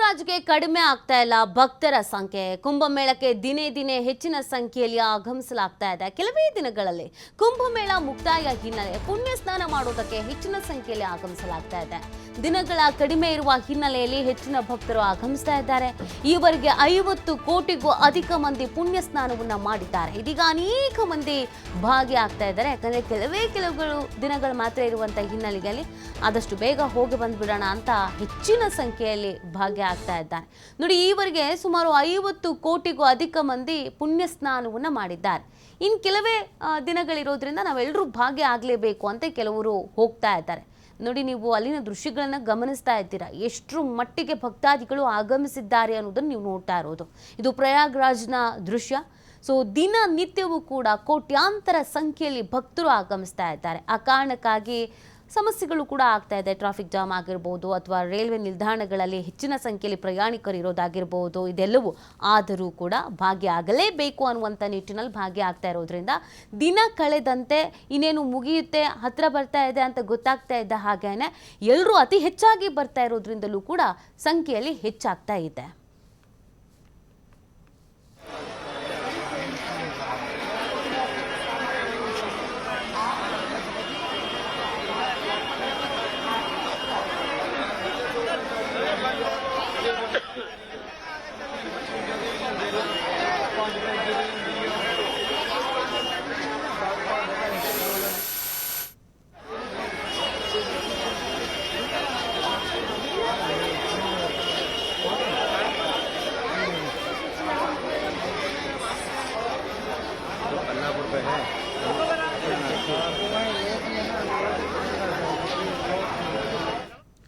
ಪ್ರಯಾಗ್ರಾಜ್ಗೆ ಕಡಿಮೆ ಆಗ್ತಾ ಇಲ್ಲ ಭಕ್ತರ ಸಂಖ್ಯೆ. ಕುಂಭಮೇಳಕ್ಕೆ ದಿನೇ ದಿನೇ ಹೆಚ್ಚಿನ ಸಂಖ್ಯೆಯಲ್ಲಿ ಆಗಮಿಸಲಾಗ್ತಾ ಇದೆ. ಕೆಲವೇ ದಿನಗಳಲ್ಲಿ ಕುಂಭಮೇಳ ಮುಕ್ತಾಯ ಹಿನ್ನೆಲೆ ಪುಣ್ಯ ಸ್ನಾನ ಮಾಡೋದಕ್ಕೆ ಹೆಚ್ಚಿನ ಸಂಖ್ಯೆಯಲ್ಲಿ ಆಗಮಿಸಲಾಗ್ತಾ ಇದೆ. ದಿನಗಳ ಕಡಿಮೆ ಇರುವ ಹಿನ್ನೆಲೆಯಲ್ಲಿ ಹೆಚ್ಚಿನ ಭಕ್ತರು ಆಗಮಿಸ್ತಾ ಇದ್ದಾರೆ. ಈವರೆಗೆ 50 ಕೋಟಿಗೂ ಅಧಿಕ ಮಂದಿ ಪುಣ್ಯ ಸ್ನಾನವನ್ನ ಮಾಡಿದ್ದಾರೆ. ಇದೀಗ ಅನೇಕ ಮಂದಿ ಭಾಗಿಯಾಗ್ತಾ ಇದ್ದಾರೆ. ಯಾಕಂದ್ರೆ ಕೆಲವು ದಿನಗಳು ಮಾತ್ರ ಇರುವಂತಹ ಹಿನ್ನೆಲೆಯಲ್ಲಿ ಆದಷ್ಟು ಬೇಗ ಹೋಗಿ ಬಂದ್ಬಿಡೋಣ ಅಂತ ಹೆಚ್ಚಿನ ಸಂಖ್ಯೆಯಲ್ಲಿ ಭಾಗಿಯಾಗ್ತಾ ಇದ್ದಾರೆ. ನೋಡಿ, ಈವರೆಗೆ ಸುಮಾರು 50 ಕೋಟಿಗೂ ಅಧಿಕ ಮಂದಿ ಪುಣ್ಯ ಸ್ನಾನವನ್ನ ಮಾಡಿದ್ದಾರೆ. ಇನ್ನು ಕೆಲವೇ ದಿನಗಳಿರೋದ್ರಿಂದ ನಾವೆಲ್ಲರೂ ಭಾಗಿಯಾಗಲೇಬೇಕು ಅಂತ ಕೆಲವರು ಹೋಗ್ತಾ ಇದ್ದಾರೆ. ನೋಡಿ, ನೀವು ಅಲ್ಲಿನ ದೃಶ್ಯಗಳನ್ನು ಗಮನಿಸ್ತಾ ಇದ್ದೀರಾ, ಎಷ್ಟರ ಮಟ್ಟಿಗೆ ಭಕ್ತಾದಿಗಳು ಆಗಮಿಸಿದ್ದಾರೆ ಅನ್ನೋದನ್ನು ನೀವು ನೋಡ್ತಾ ಇರೋದು. ಇದು ಪ್ರಯಾಗ್ರಾಜ್ನ ದೃಶ್ಯ. ಸೊ ದಿನನಿತ್ಯವೂ ಕೂಡ ಕೋಟ್ಯಾಂತರ ಸಂಖ್ಯೆಯಲ್ಲಿ ಭಕ್ತರು ಆಗಮಿಸ್ತಾ ಇದ್ದಾರೆ. ಆ ಕಾರಣಕ್ಕಾಗಿ ಸಮಸ್ಯೆಗಳು ಕೂಡ ಆಗ್ತಾ ಇದೆ. ಟ್ರಾಫಿಕ್ ಜಾಮ್ ಆಗಿರ್ಬೋದು, ಅಥವಾ ರೈಲ್ವೆ ನಿಲ್ದಾಣಗಳಲ್ಲಿ ಹೆಚ್ಚಿನ ಸಂಖ್ಯೆಯಲ್ಲಿ ಪ್ರಯಾಣಿಕರು ಇರೋದಾಗಿರ್ಬೋದು, ಇದೆಲ್ಲವೂ ಆದರೂ ಕೂಡ ಭಾಗಿಯಾಗಲೇಬೇಕು ಅನ್ನುವಂಥ ನಿಟ್ಟಿನಲ್ಲಿ ಭಾಗಿಯಾಗ್ತಾ ಇರೋದ್ರಿಂದ ದಿನ ಕಳೆದಂತೆ ಇನ್ನೇನು ಮುಗಿಯುತ್ತೆ, ಹತ್ತಿರ ಬರ್ತಾ ಇದೆ ಅಂತ ಗೊತ್ತಾಗ್ತಾ ಇದ್ದ ಹಾಗೇನೆ ಎಲ್ಲರೂ ಅತಿ ಹೆಚ್ಚಾಗಿ ಬರ್ತಾ ಇರೋದ್ರಿಂದಲೂ ಕೂಡ ಸಂಖ್ಯೆಯಲ್ಲಿ ಹೆಚ್ಚಾಗ್ತಾ ಇದೆ.